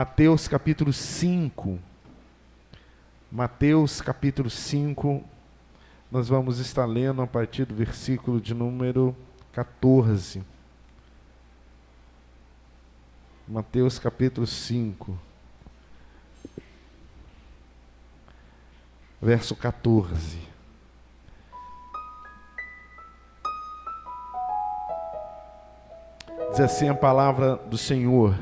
Mateus capítulo 5. Mateus capítulo 5, nós vamos estar lendo a partir do versículo de número 14. Mateus capítulo 5, verso 14. Diz assim a palavra do Senhor: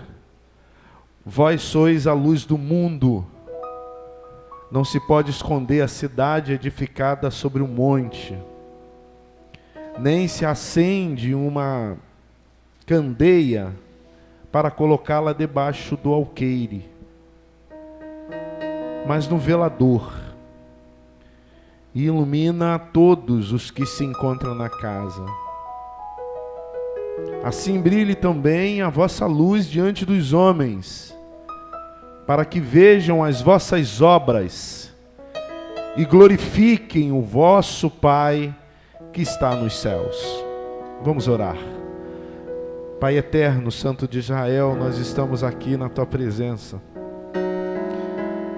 Vós sois a luz do mundo. Não se pode esconder a cidade edificada sobre um monte, nem se acende uma candeia para colocá-la debaixo do alqueire, mas no velador, e ilumina todos os que se encontram na casa. Assim brilhe também a vossa luz diante dos homens, para que vejam as vossas obras e glorifiquem o vosso Pai que está nos céus. Vamos orar. Pai eterno, Santo de Israel, nós estamos aqui na Tua presença.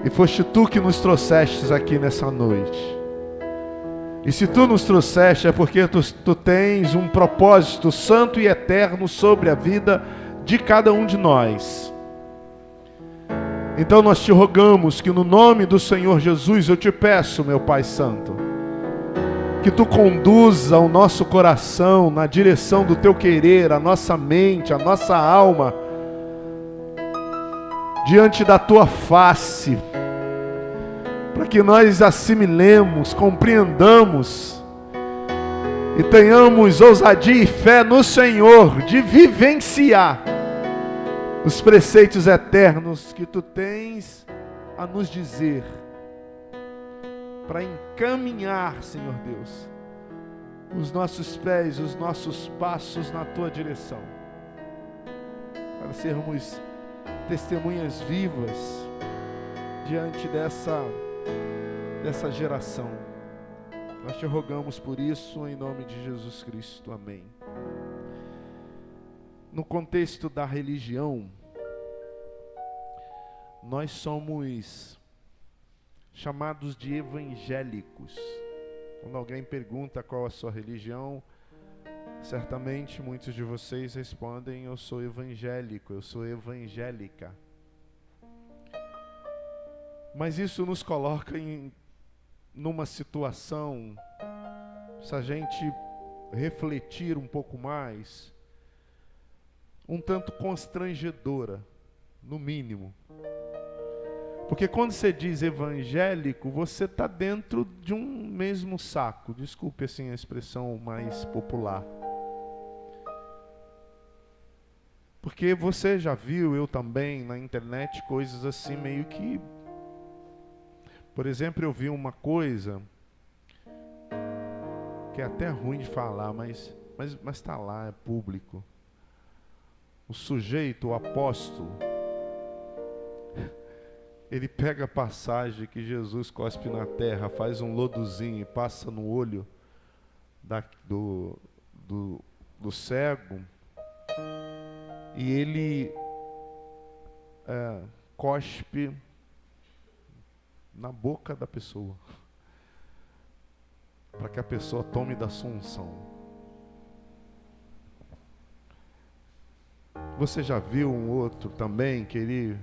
E foste Tu que nos trouxestes aqui nessa noite. E se Tu nos trouxeste é porque tu tens um propósito santo e eterno sobre a vida de cada um de nós. Então nós te rogamos que no nome do Senhor Jesus eu te peço, meu Pai Santo, que Tu conduza o nosso coração na direção do Teu querer, a nossa mente, a nossa alma, diante da Tua face, para que nós assimilemos, compreendamos e tenhamos ousadia e fé no Senhor de vivenciar os preceitos eternos que Tu tens a nos dizer, para encaminhar, Senhor Deus, os nossos pés, os nossos passos na Tua direção, para sermos testemunhas vivas diante dessa geração. Nós te rogamos por isso em nome de Jesus Cristo. Amém. No contexto da religião, nós somos chamados de evangélicos. Quando alguém pergunta qual a sua religião, certamente muitos de vocês respondem: eu sou evangélico, eu sou evangélica. Mas isso nos coloca numa situação, se a gente refletir um pouco mais, um tanto constrangedora, no mínimo. Porque quando você diz evangélico, você está dentro de um mesmo saco. Desculpe assim a expressão mais popular. Porque você já viu, eu também, na internet, coisas assim meio que... Por exemplo, eu vi uma coisa que é até ruim de falar, mas está lá, é público. O sujeito, o apóstolo, ele pega a passagem que Jesus cospe na terra, faz um lodozinho e passa no olho do cego, e ele cospe na boca da pessoa, para que a pessoa tome da sua unção. Você já viu um outro também que ele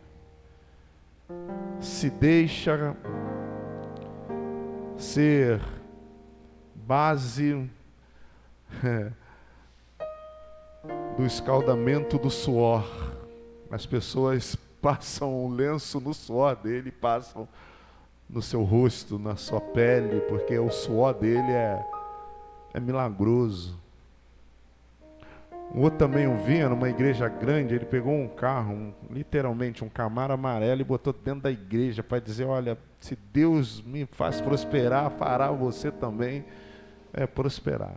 se deixa ser base do escaldamento do suor? As pessoas passam um lenço no suor dele, passam no seu rosto, na sua pele, porque o suor dele é milagroso. Um outro também eu vi numa igreja grande, ele pegou um carro, literalmente um Camaro amarelo, e botou dentro da igreja para dizer: olha, se Deus me faz prosperar, fará você também prosperar.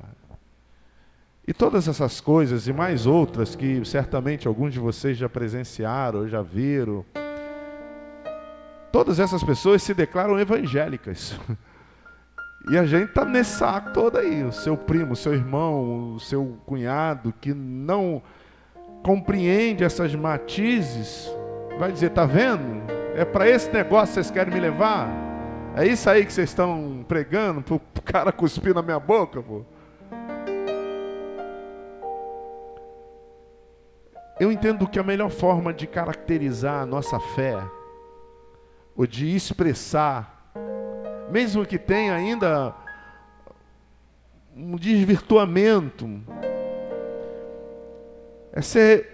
E todas essas coisas e mais outras que certamente alguns de vocês já presenciaram, já viram, todas essas pessoas se declaram evangélicas. E a gente está nesse saco todo aí. O seu primo, o seu irmão, o seu cunhado que não compreende essas matizes, vai dizer, tá vendo? É para esse negócio que vocês querem me levar? É isso aí que vocês estão pregando pro cara cuspir na minha boca, pô? Eu entendo que a melhor forma de caracterizar a nossa fé, ou de expressar, mesmo que tenha ainda um desvirtuamento, é ser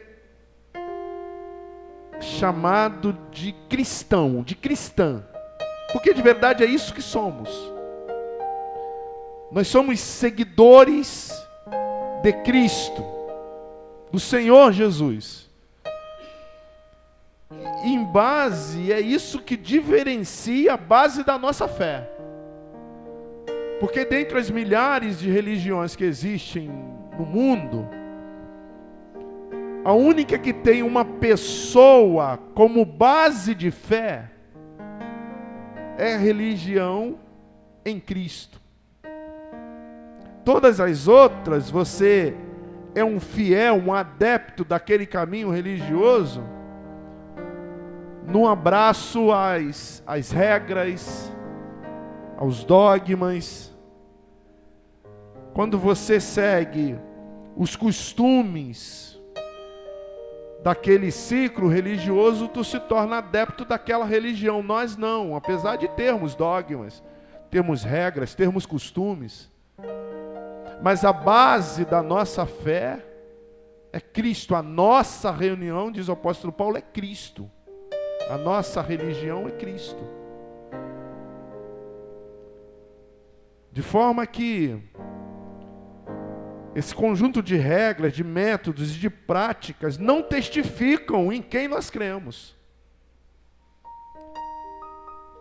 chamado de cristão, de cristã. Porque de verdade é isso que somos. Nós somos seguidores de Cristo, do Senhor Jesus. E em base, é isso que diferencia a base da nossa fé. Porque dentre as milhares de religiões que existem no mundo, a única que tem uma pessoa como base de fé é a religião em Cristo. Todas as outras, você é um fiel, um adepto daquele caminho religioso, num abraço às regras, aos dogmas. Quando você segue os costumes daquele ciclo religioso, tu se torna adepto daquela religião. Nós não, apesar de termos dogmas, termos regras, termos costumes, mas a base da nossa fé é Cristo. A nossa reunião, diz o apóstolo Paulo, é Cristo. A nossa religião é Cristo. De forma que esse conjunto de regras, de métodos e de práticas não testificam em quem nós cremos.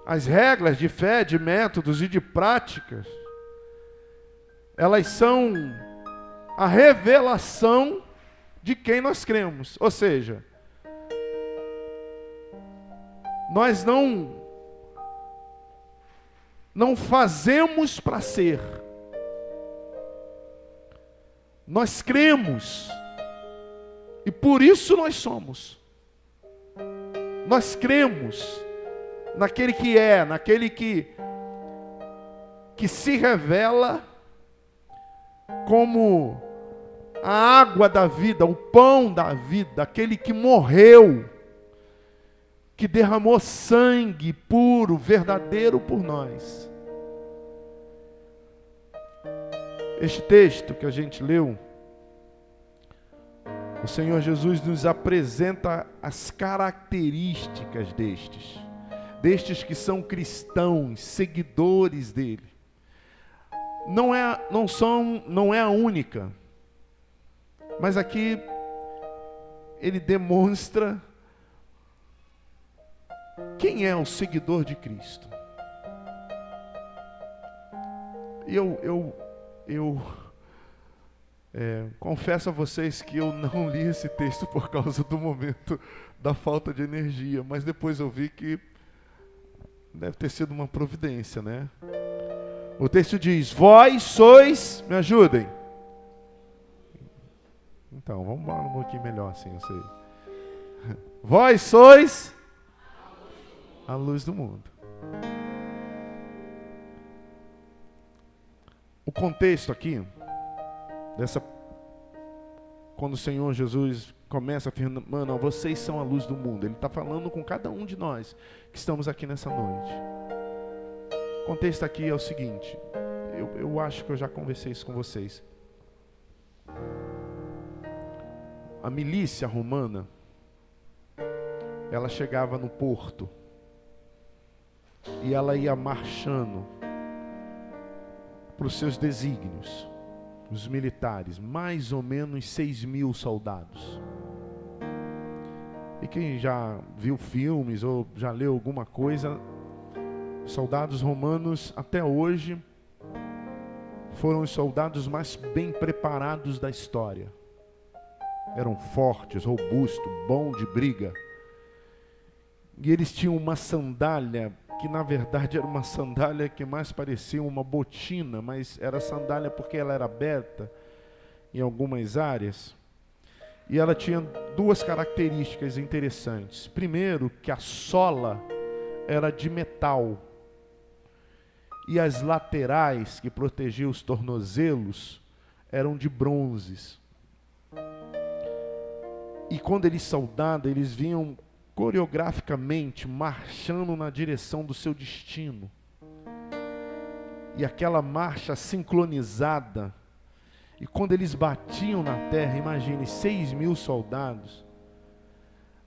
As regras de fé, de métodos e de práticas, elas são a revelação de quem nós cremos. Ou seja, nós não fazemos para ser. Nós cremos. E por isso nós somos. Nós cremos naquele que é, naquele que se revela como a água da vida, o pão da vida, aquele que morreu, que derramou sangue puro, verdadeiro por nós. Este texto que a gente leu, o Senhor Jesus nos apresenta as características destes que são cristãos, seguidores dele. Não é a única, mas aqui ele demonstra quem é o seguidor de Cristo. Eu confesso a vocês que eu não li esse texto por causa do momento da falta de energia, mas depois eu vi que deve ter sido uma providência, né? O texto diz: vós sois, me ajudem. Então, vamos lá um pouquinho melhor assim, eu sei. Vós sois a luz do mundo. O contexto aqui, quando o Senhor Jesus começa afirmando, vocês são a luz do mundo. Ele está falando com cada um de nós que estamos aqui nessa noite. O contexto aqui é o seguinte, eu acho que eu já conversei isso com vocês. A milícia romana, ela chegava no porto e ela ia marchando para os seus desígnios. Os militares, mais ou menos 6.000 soldados. E quem já viu filmes ou já leu alguma coisa, soldados romanos até hoje foram os soldados mais bem preparados da história. Eram fortes, robustos, bons de briga. E eles tinham uma sandália que na verdade era uma sandália que mais parecia uma botina, mas era sandália porque ela era aberta em algumas áreas. E ela tinha duas características interessantes. Primeiro, que a sola era de metal. E as laterais, que protegiam os tornozelos, eram de bronzes. E quando eles saudavam, eles vinham coreograficamente marchando na direção do seu destino. E aquela marcha sincronizada. E quando eles batiam na terra, imagine, 6.000 soldados,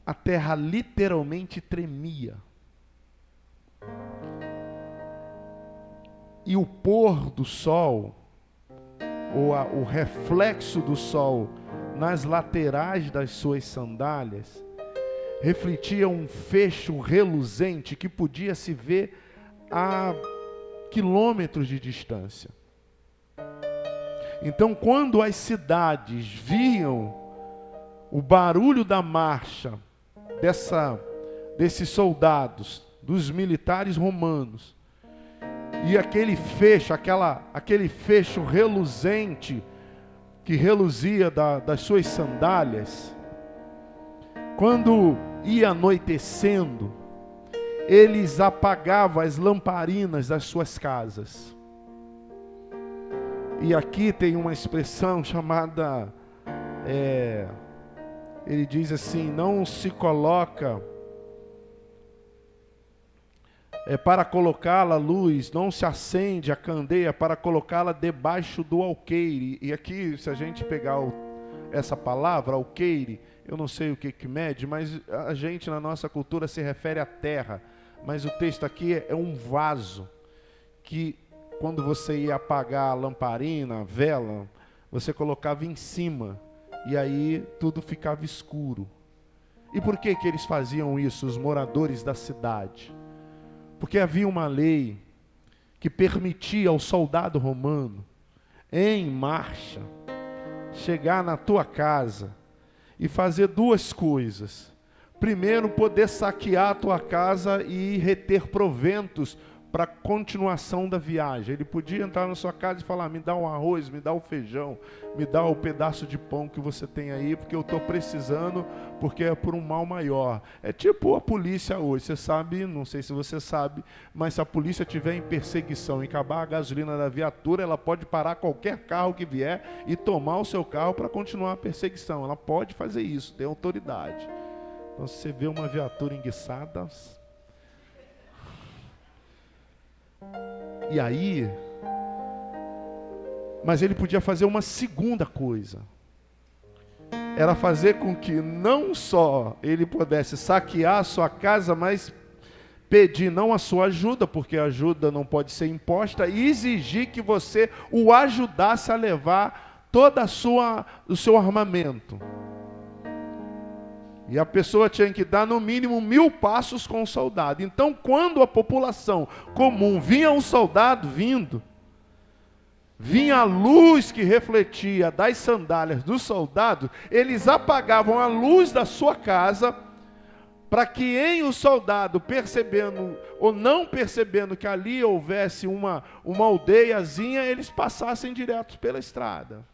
a terra literalmente tremia. E o pôr do sol, ou o reflexo do sol nas laterais das suas sandálias, refletia um fecho reluzente que podia se ver a quilômetros de distância. Então, quando as cidades viam o barulho da marcha desses soldados, dos militares romanos, e aquele fecho reluzente que reluzia das suas sandálias, quando ia anoitecendo, eles apagavam as lamparinas das suas casas. E aqui tem uma expressão chamada, ele diz assim, não se coloca, para colocá-la à luz, não se acende a candeia para colocá-la debaixo do alqueire. E aqui, se a gente pegar essa palavra, alqueire, eu não sei o que mede, mas a gente na nossa cultura se refere à terra. Mas o texto aqui é um vaso, que quando você ia apagar a lamparina, a vela, você colocava em cima, e aí tudo ficava escuro. E por que eles faziam isso, os moradores da cidade? Porque havia uma lei que permitia ao soldado romano, em marcha, chegar na tua casa e fazer duas coisas. Primeiro, poder saquear a tua casa e reter proventos para a continuação da viagem. Ele podia entrar na sua casa e falar, me dá um arroz, me dá um feijão, me dá o pedaço de pão que você tem aí, porque eu estou precisando, porque é por um mal maior. É tipo a polícia hoje, você sabe, não sei se você sabe, mas se a polícia estiver em perseguição e acabar a gasolina da viatura, ela pode parar qualquer carro que vier e tomar o seu carro para continuar a perseguição. Ela pode fazer isso, tem autoridade. Então, se você vê uma viatura enguiçada, e aí, mas ele podia fazer uma segunda coisa. Era fazer com que não só ele pudesse saquear a sua casa, mas pedir não a sua ajuda, porque a ajuda não pode ser imposta, e exigir que você o ajudasse a levar toda o seu armamento. E a pessoa tinha que dar no mínimo 1000 passos com o soldado. Então, quando a população comum vinha um soldado vindo, vinha a luz que refletia das sandálias do soldado, eles apagavam a luz da sua casa, para que em o soldado, percebendo ou não percebendo que ali houvesse uma aldeiazinha, eles passassem direto pela estrada.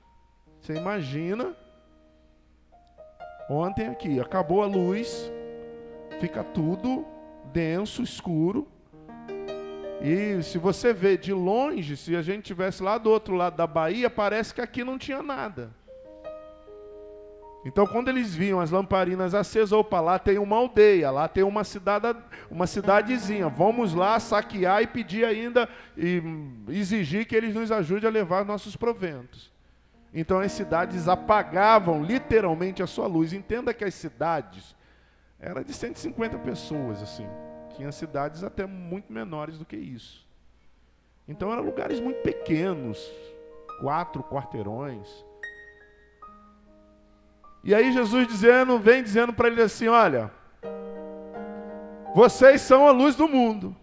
Você imagina? Ontem aqui, acabou a luz, fica tudo denso, escuro. E se você vê de longe, se a gente estivesse lá do outro lado da Bahia, parece que aqui não tinha nada. Então, quando eles viam as lamparinas acesas, opa, lá tem uma aldeia, lá tem uma cidadezinha. Vamos lá saquear e pedir ainda, e exigir que eles nos ajudem a levar nossos proventos. Então as cidades apagavam literalmente a sua luz. Entenda que as cidades eram de 150 pessoas, assim. Tinha cidades até muito menores do que isso. Então eram lugares muito pequenos, 4 quarteirões. E aí Jesus vem dizendo para eles assim, olha, vocês são a luz do mundo.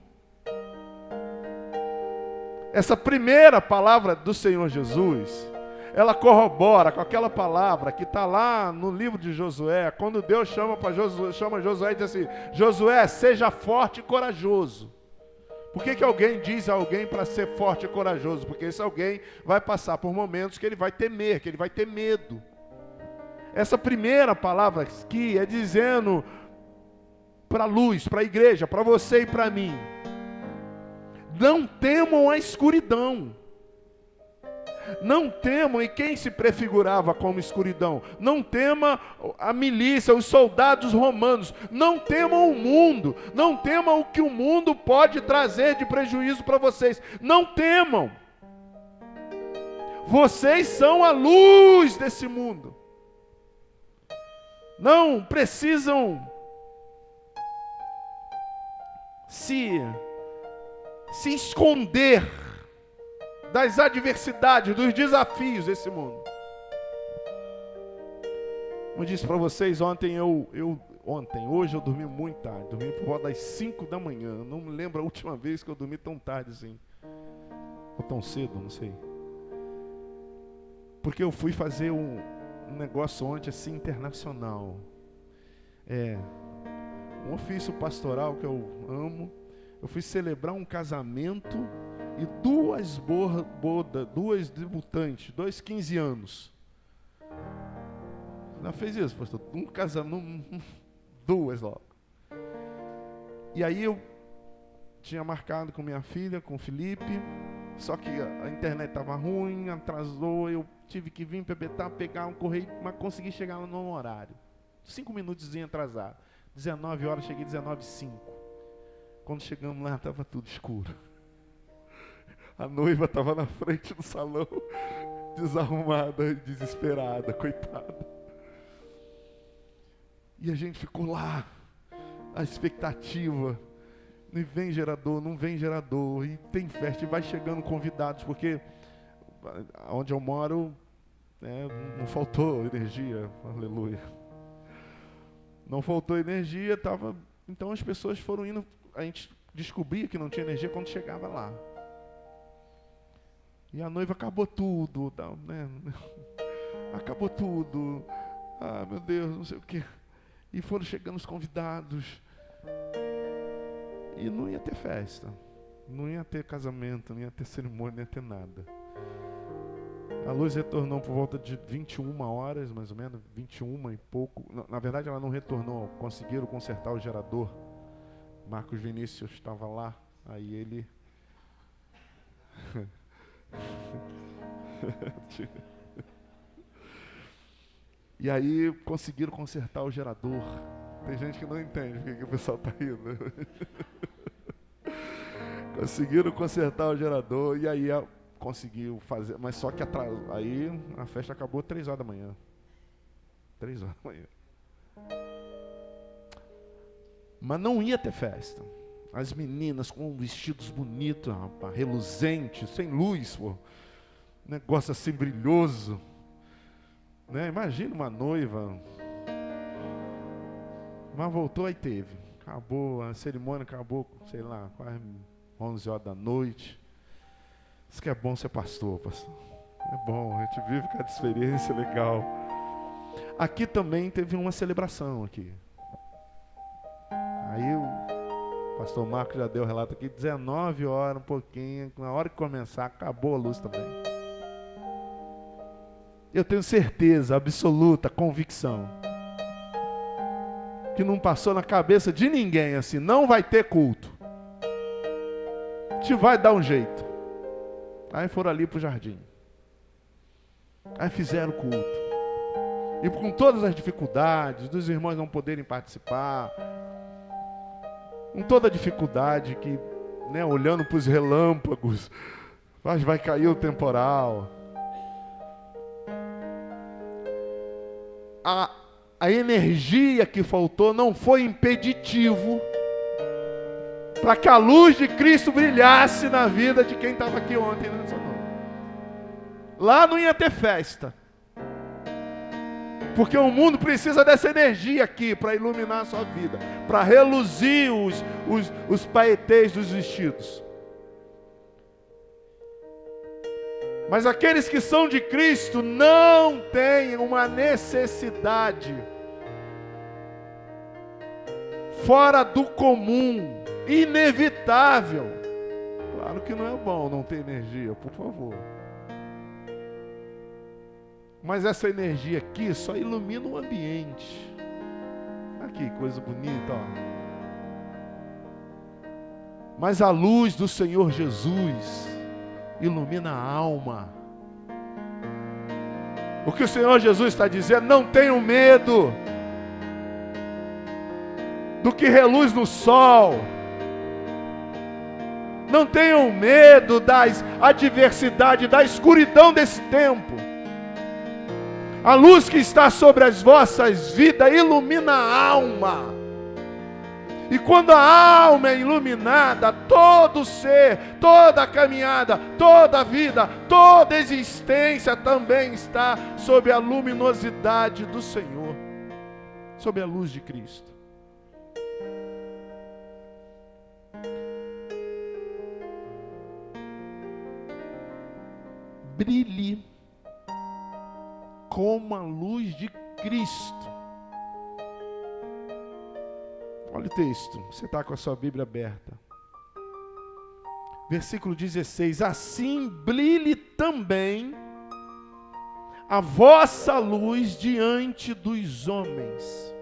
Essa primeira palavra do Senhor Jesus, ela corrobora com aquela palavra que está lá no livro de Josué, quando Deus chama Josué e diz assim, Josué, seja forte e corajoso. Por que alguém diz a alguém para ser forte e corajoso? Porque esse alguém vai passar por momentos que ele vai temer, que ele vai ter medo. Essa primeira palavra aqui é dizendo para a luz, para a igreja, para você e para mim: não temam a escuridão. Não temam, e quem se prefigurava como escuridão? Não tema a milícia, os soldados romanos. Não temam o mundo. Não temam o que o mundo pode trazer de prejuízo para vocês. Não temam. Vocês são a luz desse mundo. Não precisam se esconder das adversidades, dos desafios desse mundo. Como eu disse para vocês ontem, hoje eu dormi muito tarde, dormi por volta das 5 da manhã. Não me lembro a última vez que eu dormi tão tarde assim, ou tão cedo, não sei. Porque eu fui fazer um negócio ontem assim internacional. Um ofício pastoral que eu amo. Eu fui celebrar um casamento e duas debutantes, 15 anos. Não fez isso, pastor? Um casamento, duas logo. E aí eu tinha marcado com minha filha, com o Felipe, só que a internet estava ruim, atrasou, eu tive que vir para Betá, pegar um correio, mas consegui chegar lá no horário. 5 minutos atrasado. 19 horas, cheguei 19h05. Quando chegamos lá, estava tudo escuro. A noiva estava na frente do salão, desarrumada e desesperada, coitada. E a gente ficou lá, a expectativa. Não vem gerador, não vem gerador. E tem festa, e vai chegando convidados, porque onde eu moro, não faltou energia, aleluia. Não faltou energia, então as pessoas foram indo, a gente descobria que não tinha energia quando chegava lá. E a noiva acabou tudo, né? Acabou tudo. Ah, meu Deus, não sei o quê. E foram chegando os convidados. E não ia ter festa. Não ia ter casamento, não ia ter cerimônia, não ia ter nada. A luz retornou por volta de 21 horas, mais ou menos, 21 e pouco. Na verdade, ela não retornou. Conseguiram consertar o gerador. Marcos Vinícius estava lá. Aí ele... E aí conseguiram consertar o gerador. Tem gente que não entende porque que o pessoal está rindo. Conseguiram consertar o gerador e aí conseguiu fazer, mas só que aí a festa acabou 3 horas da manhã. 3 horas da manhã. Mas não ia ter festa. As meninas com vestidos bonitos, rapaz, reluzentes, sem luz, pô. Negócio assim brilhoso, né? Imagina uma noiva. Mas voltou, aí teve. Acabou, a cerimônia acabou, sei lá, quase 11 horas da noite. Isso que é bom ser pastor. É bom, a gente vive cada experiência legal. Aqui também teve uma celebração aqui. Aí o pastor Marcos já deu o relato aqui, 19 horas, um pouquinho, na hora que começar, acabou a luz também. Eu tenho certeza, absoluta, convicção, que não passou na cabeça de ninguém assim, não vai ter culto. A gente vai dar um jeito. Aí foram ali para o jardim. Aí fizeram o culto. E com todas as dificuldades, dos irmãos não poderem participar, com toda a dificuldade que, né, olhando para os relâmpagos, mas vai cair o temporal. A energia que faltou não foi impeditivo para que a luz de Cristo brilhasse na vida de quem estava aqui ontem nessa noite. Lá não ia ter festa, porque o mundo precisa dessa energia aqui para iluminar a sua vida, para reluzir os paetês dos vestidos. Mas aqueles que são de Cristo não têm uma necessidade fora do comum, inevitável. Claro que não é bom não ter energia, por favor. Mas essa energia aqui só ilumina o ambiente. Aqui, coisa bonita, ó. Mas a luz do Senhor Jesus ilumina a alma. O que o Senhor Jesus está dizendo, não tenham medo do que reluz no sol. Não tenham medo das adversidades, da escuridão desse tempo. A luz que está sobre as vossas vidas ilumina a alma. E quando a alma é iluminada, todo ser, toda a caminhada, toda a vida, toda a existência também está sob a luminosidade do Senhor, sob a luz de Cristo. Brilhe como a luz de Cristo. Olha o texto, você está com a sua Bíblia aberta. Versículo 16: assim brilhe também a vossa luz diante dos homens.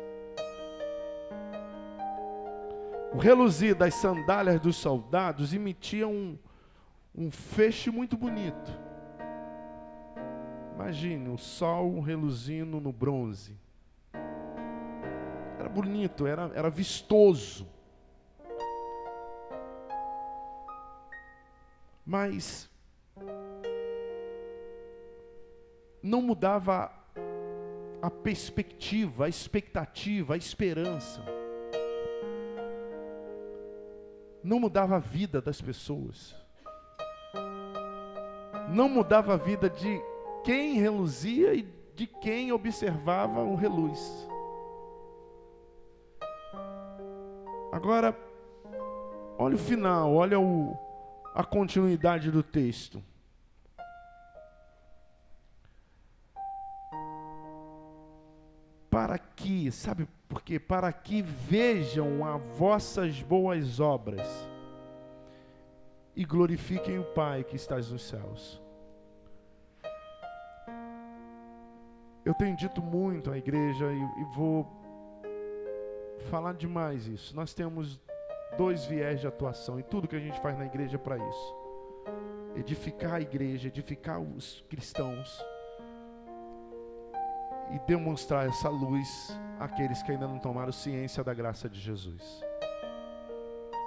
O reluzir das sandálias dos soldados emitia um feixe muito bonito. Imagine o sol reluzindo no bronze. Era bonito, era vistoso. Mas não mudava a perspectiva, a expectativa, a esperança. Não mudava a vida das pessoas. Não mudava a vida de quem reluzia e de quem observava o reluz. Agora, olha o final, olha a continuidade do texto. Para que, sabe por quê? Para que vejam as vossas boas obras e glorifiquem o Pai que está nos céus. Eu tenho dito muito à igreja e vou falar demais isso. Nós temos 2 viés de atuação e tudo que a gente faz na igreja é para isso. Edificar a igreja, edificar os cristãos e demonstrar essa luz àqueles que ainda não tomaram ciência da graça de Jesus.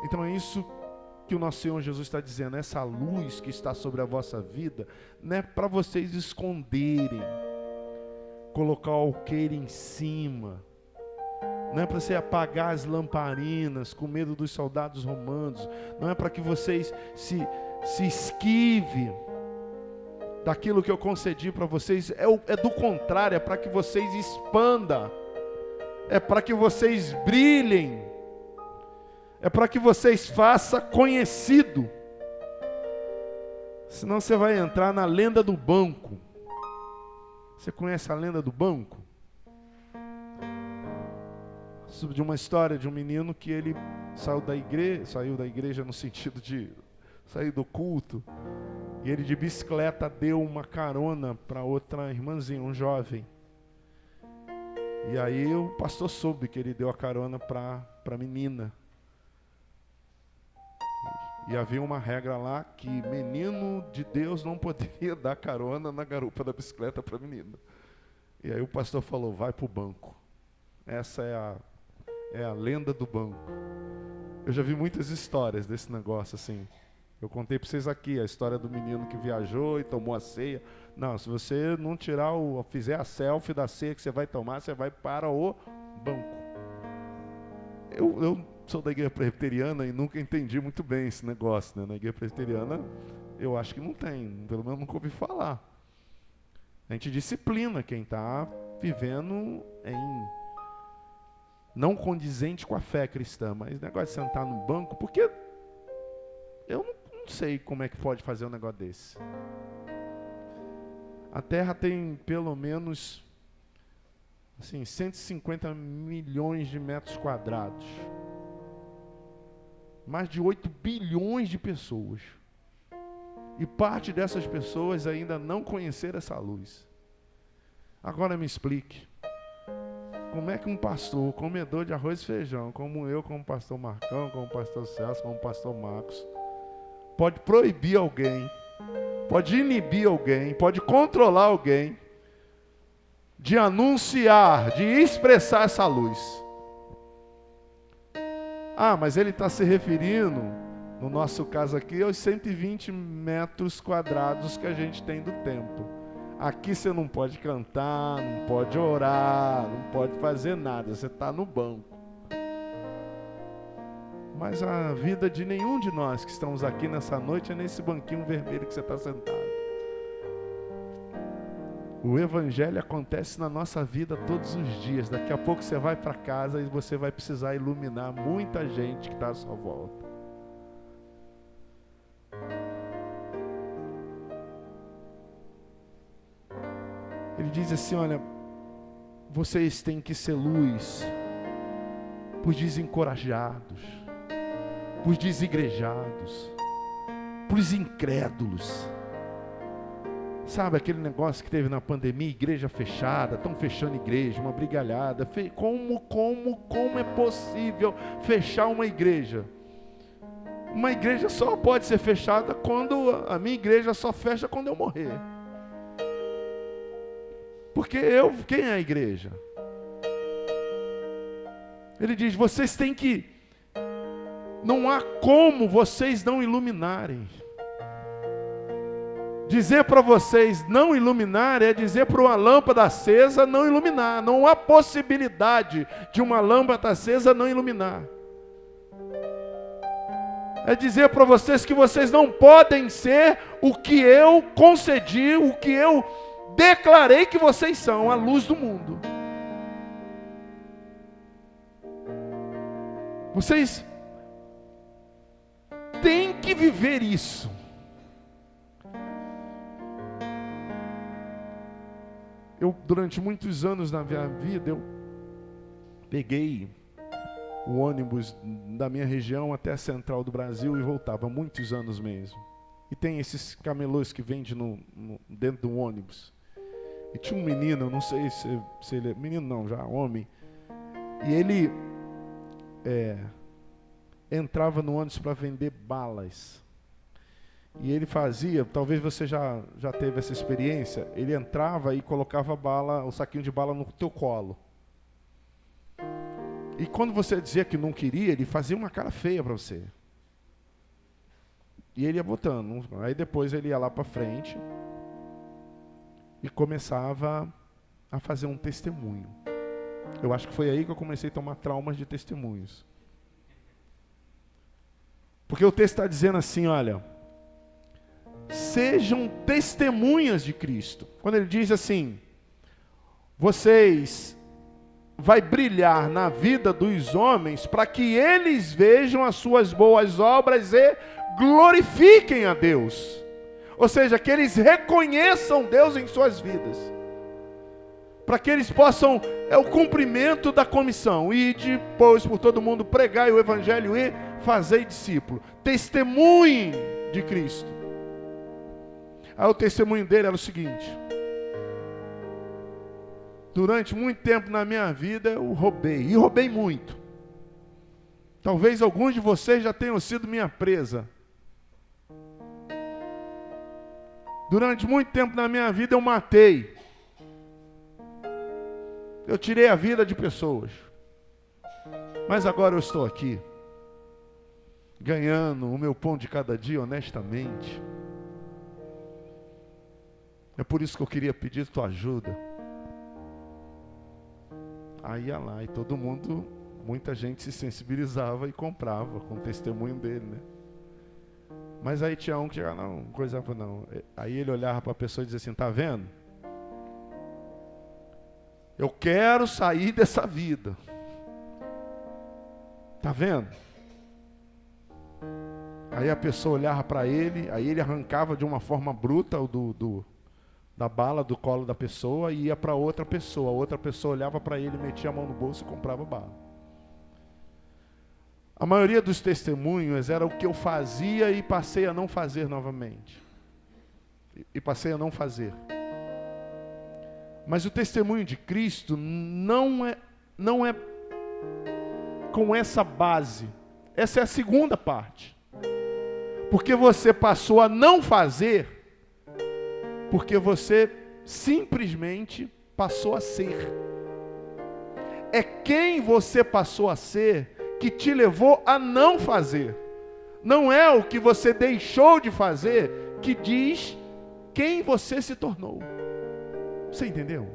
Então é isso que o nosso Senhor Jesus está dizendo. Essa luz que está sobre a vossa vida não é para vocês esconderem, colocar o alqueire em cima. Não é para você apagar as lamparinas com medo dos soldados romanos. Não é para que vocês se esquivem daquilo que eu concedi para vocês. É do contrário, é para que vocês expandam. É para que vocês brilhem. É para que vocês façam conhecido. Senão você vai entrar na lenda do banco. Você conhece a lenda do banco? De uma história de um menino que ele saiu da igreja no sentido de sair do culto, e ele de bicicleta deu uma carona para outra irmãzinha, um jovem. E aí o pastor soube que ele deu a carona para a menina. E havia uma regra lá que menino de Deus não poderia dar carona na garupa da bicicleta para a menina. E aí o pastor falou, vai para o banco. Essa é a lenda do banco. Eu já vi muitas histórias desse negócio assim. Eu contei para vocês aqui a história do menino que viajou e tomou a ceia. Não, se você não fizer a selfie da ceia que você vai tomar, você vai para o banco. Eu sou da igreja presbiteriana e nunca entendi muito bem esse negócio, né? Na igreja presbiteriana, eu acho que não tem, pelo menos nunca ouvi falar. A gente disciplina quem está vivendo em não condizente com a fé cristã, mas negócio de sentar no banco, porque eu não sei como é que pode fazer um negócio desse. A Terra tem pelo menos assim, 150 milhões de metros quadrados. Mais de 8 bilhões de pessoas. E parte dessas pessoas ainda não conheceram essa luz. Agora me explique. Como é que um pastor, comedor de arroz e feijão, como eu, como o pastor Marcão, como o pastor Celso, como o pastor Marcos, pode proibir alguém, pode inibir alguém, pode controlar alguém de anunciar, de expressar essa luz? Ah, mas ele está se referindo, no nosso caso aqui, aos 120 metros quadrados que a gente tem do templo. Aqui você não pode cantar, não pode orar, não pode fazer nada, você está no banco. Mas a vida de nenhum de nós que estamos aqui nessa noite é nesse banquinho vermelho que você está sentado. O Evangelho acontece na nossa vida todos os dias. Daqui a pouco você vai para casa e você vai precisar iluminar muita gente que está à sua volta. Ele diz assim, olha, vocês têm que ser luz para os desencorajados, para os desigrejados, para os incrédulos. Sabe aquele negócio que teve na pandemia, igreja fechada, estão fechando igreja, uma brigalhada. Como é possível fechar uma igreja? Uma igreja só pode ser fechada quando a minha igreja só fecha quando eu morrer. Porque quem é a igreja? Ele diz, vocês têm que, não há como vocês não iluminarem. Dizer para vocês não iluminar é dizer para uma lâmpada acesa não iluminar. Não há possibilidade de uma lâmpada acesa não iluminar. É dizer para vocês que vocês não podem ser o que eu concedi, o que eu declarei que vocês são, a luz do mundo. Vocês têm que viver isso. Eu, durante muitos anos na minha vida, eu peguei o ônibus da minha região até a central do Brasil e voltava, muitos anos mesmo. E tem esses camelôs que vendem dentro do ônibus. E tinha um menino, eu não sei se ele é menino não, já homem. E ele entrava no ônibus para vender balas. E ele fazia, talvez você já teve essa experiência, ele entrava e colocava o saquinho de bala no teu colo. E quando você dizia que não queria, ele fazia uma cara feia para você. E ele ia botando. Aí depois ele ia lá para frente e começava a fazer um testemunho. Eu acho que foi aí que eu comecei a tomar traumas de testemunhos. Porque o texto está dizendo assim, olha, sejam testemunhas de Cristo. Quando ele diz assim, vocês vai brilhar na vida dos homens para que eles vejam as suas boas obras e glorifiquem a Deus. Ou seja, que eles reconheçam Deus em suas vidas. Para que eles possam, o cumprimento da comissão. E depois por todo mundo pregai o Evangelho e fazei discípulo. Testemunhem de Cristo. Aí o testemunho dele era o seguinte. Durante muito tempo na minha vida eu roubei. E roubei muito. Talvez alguns de vocês já tenham sido minha presa. Durante muito tempo na minha vida eu matei. Eu tirei a vida de pessoas. Mas agora eu estou aqui, ganhando o meu pão de cada dia honestamente. É por isso que eu queria pedir tua ajuda. Aí ia lá e todo mundo, muita gente se sensibilizava e comprava com o testemunho dele, né? Mas aí tinha um que chegava, não, coisava não. Aí ele olhava para a pessoa e dizia assim, tá vendo? Eu quero sair dessa vida. Tá vendo? Aí a pessoa olhava para ele, aí ele arrancava de uma forma bruta da bala do colo da pessoa e ia para outra pessoa. A outra pessoa olhava para ele, metia a mão no bolso e comprava bala. A maioria dos testemunhos era o que eu fazia e passei a não fazer novamente. E passei a não fazer. Mas o testemunho de Cristo não é com essa base. Essa é a segunda parte. Porque você passou a não fazer, porque você simplesmente passou a ser. É quem você passou a ser que te levou a não fazer. Não é o que você deixou de fazer que diz quem você se tornou. Você entendeu?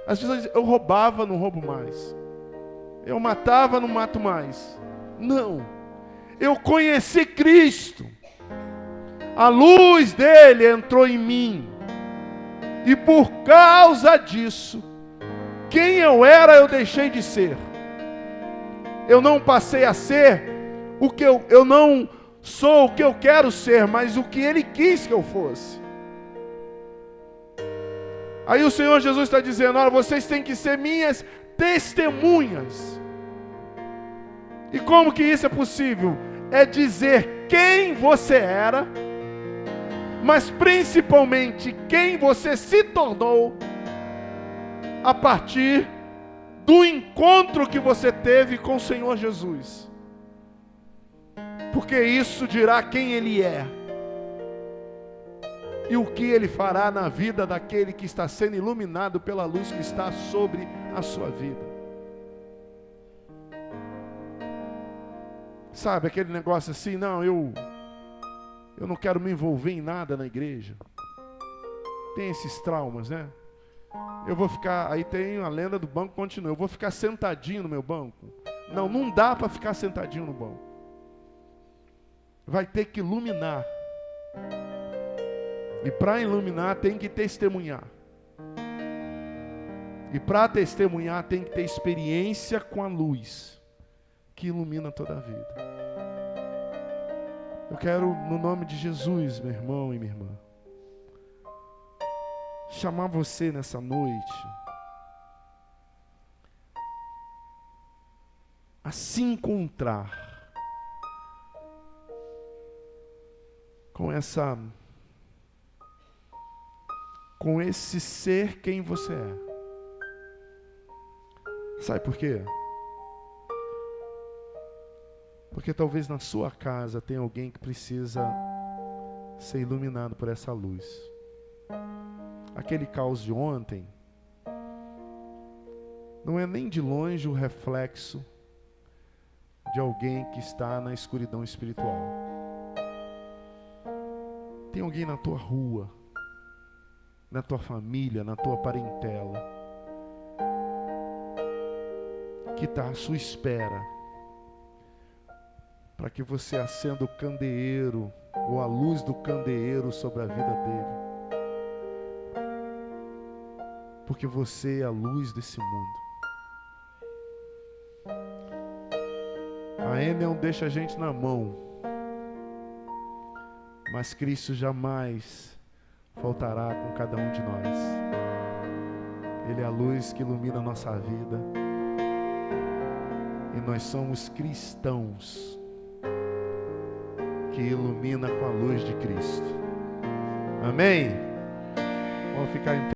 As pessoas dizem, eu roubava, não roubo mais. Eu matava, não mato mais. Não. Eu conheci Cristo. A luz dele entrou em mim. E por causa disso, quem eu era, eu deixei de ser. Eu não passei a ser o que eu não sou o que eu quero ser, mas o que ele quis que eu fosse. Aí o Senhor Jesus está dizendo, olha, vocês têm que ser minhas testemunhas. E como que isso é possível? É dizer quem você era, mas principalmente quem você se tornou a partir do encontro que você teve com o Senhor Jesus. Porque isso dirá quem Ele é e o que Ele fará na vida daquele que está sendo iluminado pela luz que está sobre a sua vida. Sabe aquele negócio assim, não, eu não quero me envolver em nada na igreja. Tem esses traumas, né? Eu vou ficar, aí tem a lenda do banco continua, eu vou ficar sentadinho no meu banco. Não dá para ficar sentadinho no banco. Vai ter que iluminar. E para iluminar tem que testemunhar. E para testemunhar tem que ter experiência com a luz que ilumina toda a vida. Eu quero, no nome de Jesus, meu irmão e minha irmã, chamar você nessa noite a se encontrar com esse ser quem você é. Sabe por quê? Porque talvez na sua casa tenha alguém que precisa ser iluminado por essa luz. Aquele caos de ontem não é nem de longe o reflexo de alguém que está na escuridão espiritual. Tem alguém na tua rua, na tua família, na tua parentela, que está à sua espera para que você acenda o candeeiro ou a luz do candeeiro sobre a vida dele. Porque você é a luz desse mundo. A Enel deixa a gente na mão, mas Cristo jamais faltará com cada um de nós. Ele é a luz que ilumina a nossa vida. E nós somos cristãos que ilumina com a luz de Cristo. Amém? Vamos ficar em pé.